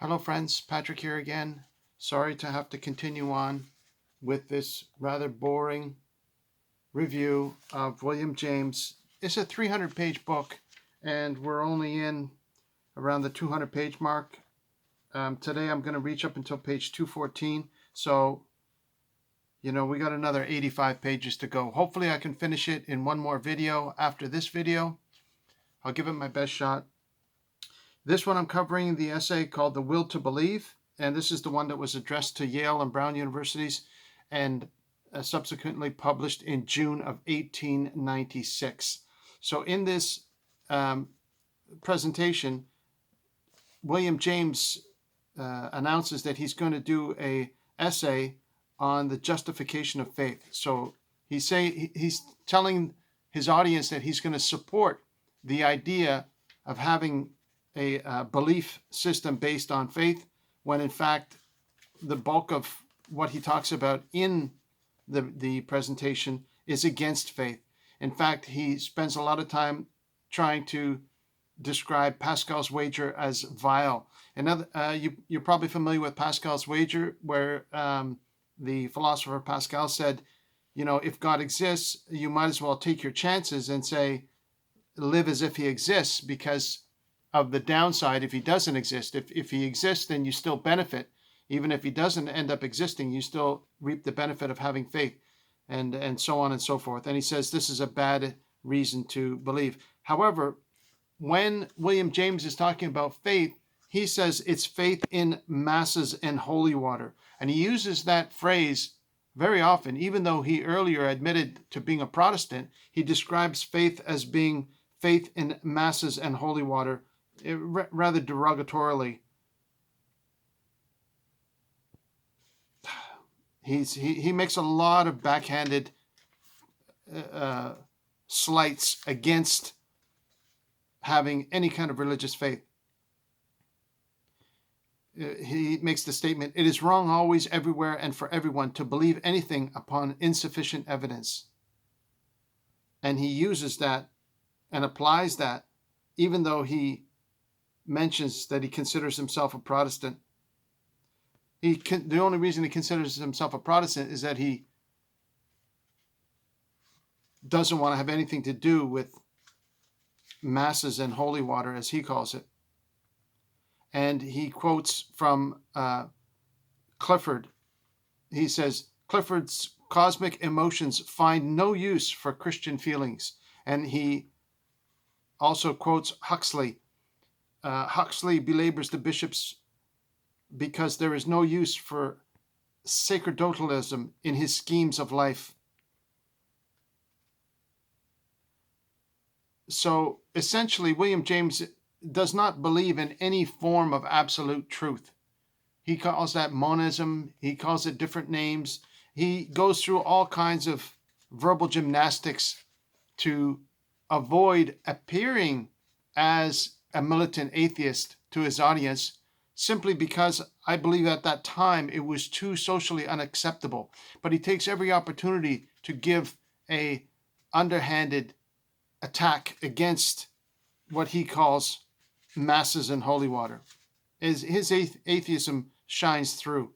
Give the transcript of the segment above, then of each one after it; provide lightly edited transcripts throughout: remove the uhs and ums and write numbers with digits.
Hello friends, Patrick here again. Sorry to have to continue on with this rather boring review of William James. It's a 300-page book and we're only in around the 200-page mark. Today I'm going to reach up until page 214, so we got another 85 pages to go. Hopefully I can finish it in one more video after this video. I'll give it my best shot. This one I'm covering the essay called The Will to Believe, and this is the one that was addressed to Yale and Brown Universities and subsequently published in June of 1896. So in this presentation, William James announces that he's going to do an essay on the justification of faith. So he's telling his audience that he's going to support the idea of having a belief system based on faith, when in fact the bulk of what he talks about in the presentation is against faith. In fact, he spends a lot of time trying to describe Pascal's wager as vile. You're probably familiar with Pascal's wager, where the philosopher Pascal said, if God exists, you might as well take your chances and say, live as if he exists, because of the downside if he doesn't exist. If he exists, then you still benefit. Even if he doesn't end up existing, you still reap the benefit of having faith, and so on and so forth. And he says this is a bad reason to believe. However, when William James is talking about faith, he says it's faith in masses and holy water. And he uses that phrase very often. Even though he earlier admitted to being a Protestant, he describes faith as being faith in masses and holy water, rather derogatorily. He makes a lot of backhanded slights against having any kind of religious faith. He makes the statement, "It is wrong always, everywhere, and for everyone to believe anything upon insufficient evidence." And he uses that and applies that, even though he mentions that he considers himself a Protestant. The only reason he considers himself a Protestant is that he doesn't want to have anything to do with masses and holy water, as he calls it. And he quotes from Clifford. He says, Clifford's cosmic emotions find no use for Christian feelings. And he also quotes Huxley. Huxley belabors the bishops because there is no use for sacerdotalism in his schemes of life. So essentially, William James does not believe in any form of absolute truth. He calls that monism. He calls it different names. He goes through all kinds of verbal gymnastics to avoid appearing as a militant atheist to his audience, simply because I believe at that time it was too socially unacceptable. But he takes every opportunity to give a underhanded attack against what he calls masses and holy water. His atheism shines through.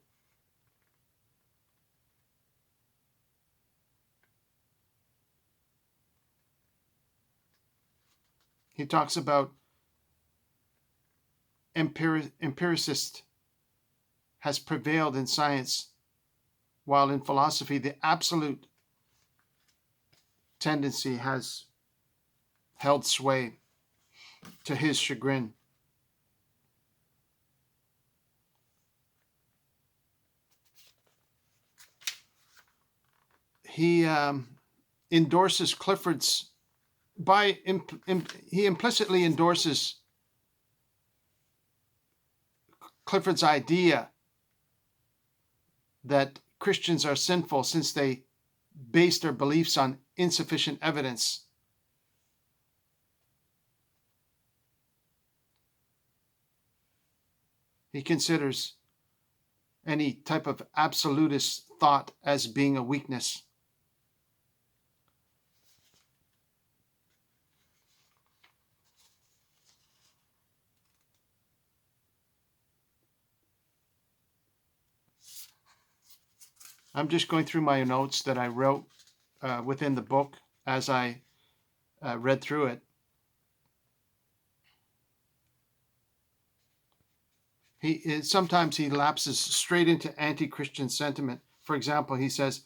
He talks about empiricist has prevailed in science, while in philosophy the absolute tendency has held sway, to his chagrin. He endorses Clifford's, he implicitly endorses Clifford's idea that Christians are sinful since they base their beliefs on insufficient evidence. He considers any type of absolutist thought as being a weakness. I'm just going through my notes that I wrote within the book as I read through it. Sometimes he lapses straight into anti-Christian sentiment. For example, he says,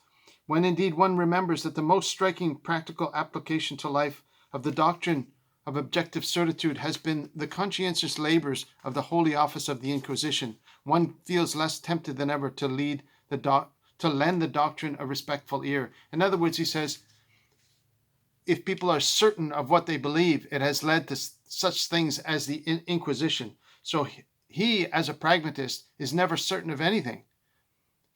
when indeed one remembers that the most striking practical application to life of the doctrine of objective certitude has been the conscientious labors of the Holy Office of the Inquisition, one feels less tempted than ever to lend the doctrine a respectful ear. In other words, he says, if people are certain of what they believe, it has led to such things as the Inquisition. So he, as a pragmatist, is never certain of anything.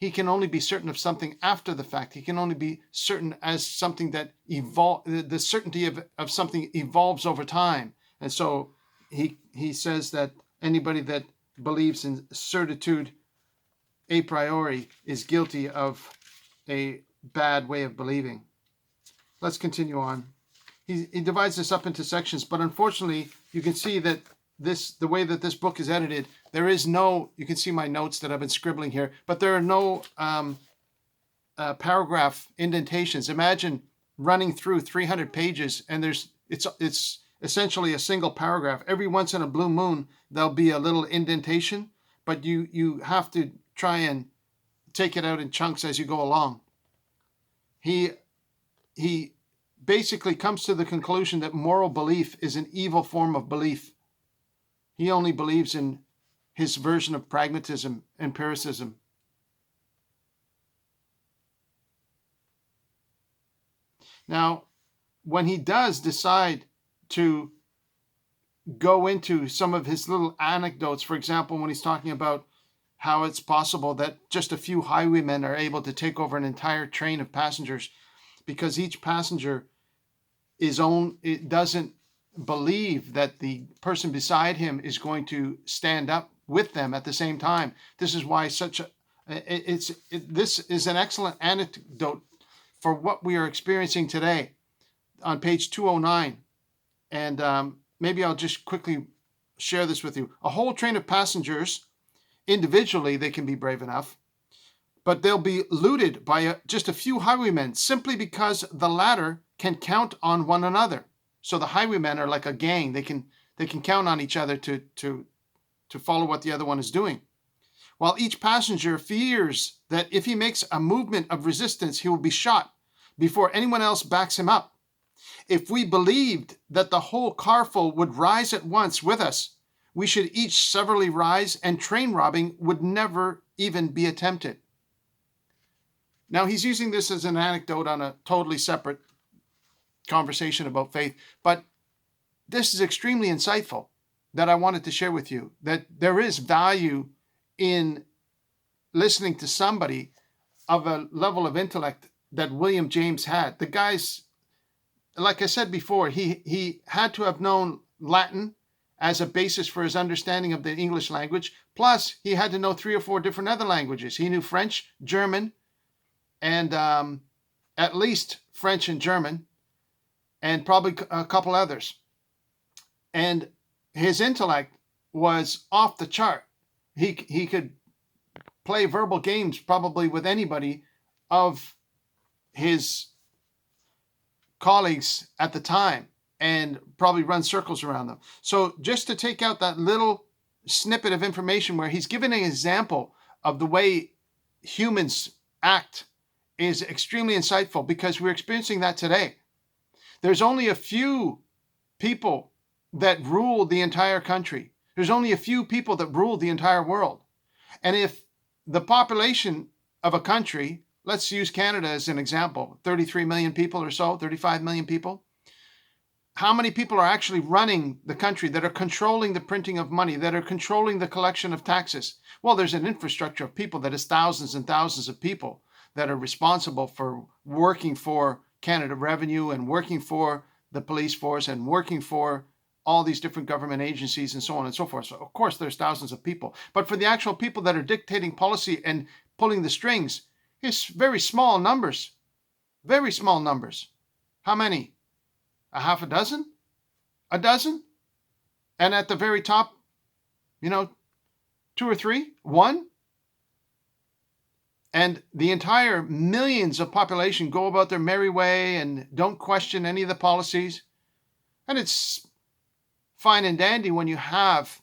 He can only be certain of something after the fact. He can only be certain as something that the certainty of something evolves over time. And so he says that anybody that believes in certitude a priori is guilty of a bad way of believing. Let's continue on. He divides this up into sections, but unfortunately, you can see that the way that this book is edited, there is no, you can see my notes that I've been scribbling here, but there are no paragraph indentations. Imagine running through 300 pages and it's essentially a single paragraph. Every once in a blue moon, there'll be a little indentation, but you have to try and take it out in chunks as you go along. He basically comes to the conclusion that moral belief is an evil form of belief. He only believes in his version of pragmatism, empiricism. Now, when he does decide to go into some of his little anecdotes, for example, when he's talking about how it's possible that just a few highwaymen are able to take over an entire train of passengers because each passenger it doesn't believe that the person beside him is going to stand up with them at the same time. This is why this is an excellent anecdote for what we are experiencing today on page 209. And maybe I'll just quickly share this with you. A whole train of passengers, individually, they can be brave enough, but they'll be looted by just a few highwaymen simply because the latter can count on one another. So the highwaymen are like a gang. They can count on each other to follow what the other one is doing. While each passenger fears that if he makes a movement of resistance, he will be shot before anyone else backs him up. If we believed that the whole carful would rise at once with us, we should each severally rise and train robbing would never even be attempted. Now, he's using this as an anecdote on a totally separate conversation about faith, but this is extremely insightful that I wanted to share with you, that there is value in listening to somebody of a level of intellect that William James had. The guy's, like I said before, he had to have known Latin as a basis for his understanding of the English language, plus he had to know 3 or 4 different other languages. He knew French, German, and at least French and German, and probably a couple others. And his intellect was off the chart. He could play verbal games probably with anybody of his colleagues at the time and probably run circles around them. So just to take out that little snippet of information where he's given an example of the way humans act is extremely insightful, because we're experiencing that today. There's only a few people that rule the entire country. There's only a few people that rule the entire world. And if the population of a country, let's use Canada as an example, 33 million people or so, 35 million people, how many people are actually running the country, that are controlling the printing of money, that are controlling the collection of taxes? Well, there's an infrastructure of people that is thousands and thousands of people that are responsible for working for Canada Revenue and working for the police force and working for all these different government agencies and so on and so forth. So of course there's thousands of people, but for the actual people that are dictating policy and pulling the strings, it's very small numbers, very small numbers. How many? A half a dozen? A dozen? And at the very top, 2 or 3? 1? and the entire millions of population go about their merry way and don't question any of the policies. And it's fine and dandy when you have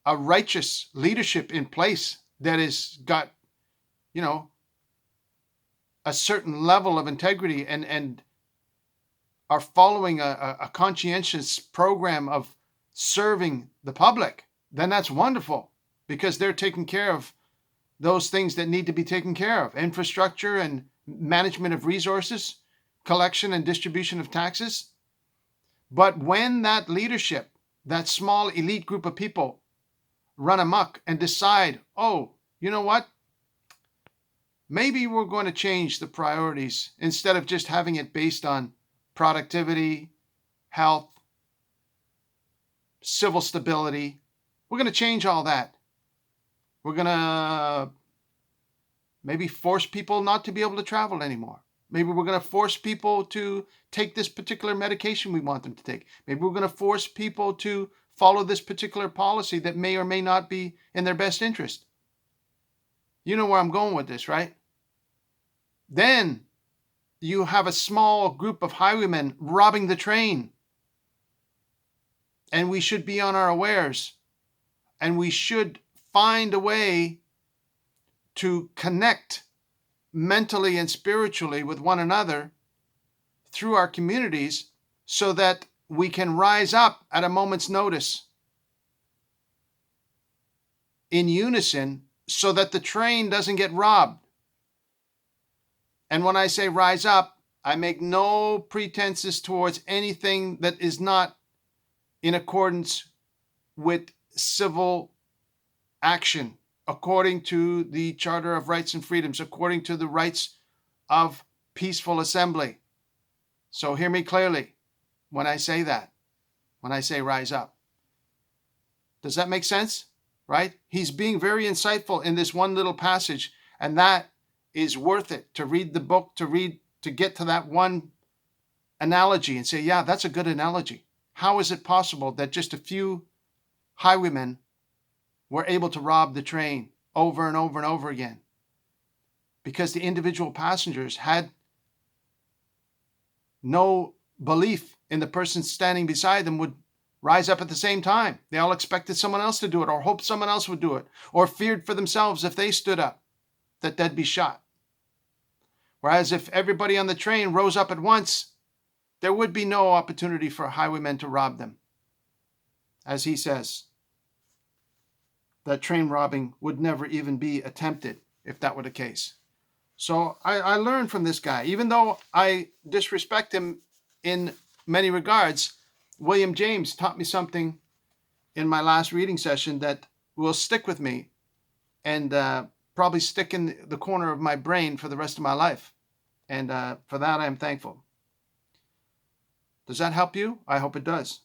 a righteous leadership in place that has got, a certain level of integrity and are following a conscientious program of serving the public. Then that's wonderful, because they're taking care of those things that need to be taken care of: infrastructure and management of resources, collection and distribution of taxes. But when that leadership, that small elite group of people, run amok and decide, oh, you know what? Maybe we're going to change the priorities instead of just having it based on productivity, health, civil stability. We're going to change all that. We're going to maybe force people not to be able to travel anymore. Maybe we're going to force people to take this particular medication we want them to take. Maybe we're going to force people to follow this particular policy that may or may not be in their best interest. You know where I'm going with this, right? Then you have a small group of highwaymen robbing the train. And we should be on our awares. And we should find a way to connect mentally and spiritually with one another through our communities, so that we can rise up at a moment's notice in unison, so that the train doesn't get robbed. And when I say rise up, I make no pretenses towards anything that is not in accordance with civil action, according to the Charter of Rights and Freedoms, according to the rights of peaceful assembly. So hear me clearly when I say that, when I say rise up. Does that make sense? Right? He's being very insightful in this one little passage, and that is worth it to read the book, to get to that one analogy and say, yeah, that's a good analogy. How is it possible that just a few highwaymen were able to rob the train over and over and over again? Because the individual passengers had no belief in the person standing beside them would rise up at the same time. They all expected someone else to do it, or hoped someone else would do it, or feared for themselves if they stood up that they'd be shot. Whereas if everybody on the train rose up at once, there would be no opportunity for highwaymen to rob them. As he says, that train robbing would never even be attempted if that were the case. So I learned from this guy. Even though I disrespect him in many regards, William James taught me something in my last reading session that will stick with me and probably stick in the corner of my brain for the rest of my life. And for that, I'm thankful. Does that help you? I hope it does.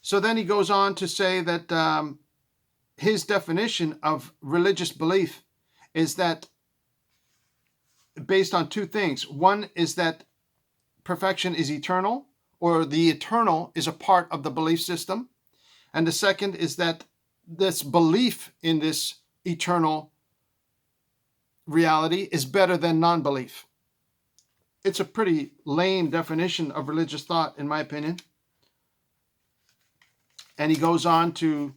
So then he goes on to say that his definition of religious belief is that based on two things. One is that perfection is eternal, or the eternal is a part of the belief system. And the second is that this belief in this eternal reality is better than non-belief. It's a pretty lame definition of religious thought, in my opinion. And he goes on to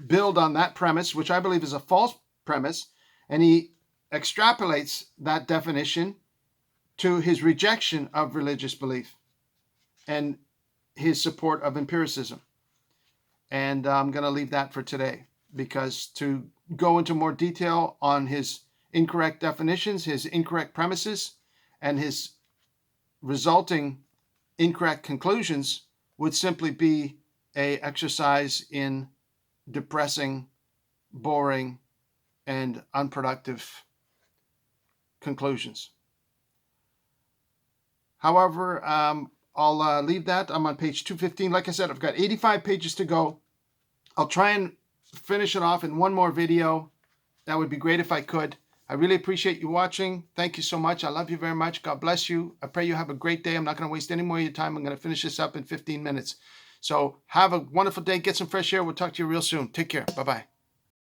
build on that premise, which I believe is a false premise, and he extrapolates that definition to his rejection of religious belief and his support of empiricism. And I'm going to leave that for today, because to go into more detail on his incorrect definitions, his incorrect premises, and his resulting incorrect conclusions would simply be an exercise in depressing, boring, and unproductive conclusions. However, I'll leave that. I'm on page 215. Like I said, I've got 85 pages to go. I'll try and finish it off in one more video. That would be great if I could. I really appreciate you watching. Thank you so much. I love you very much. God bless you. I pray you have a great day. I'm not going to waste any more of your time. I'm going to finish this up in 15 minutes. So have a wonderful day. Get some fresh air. We'll talk to you real soon. Take care. Bye-bye.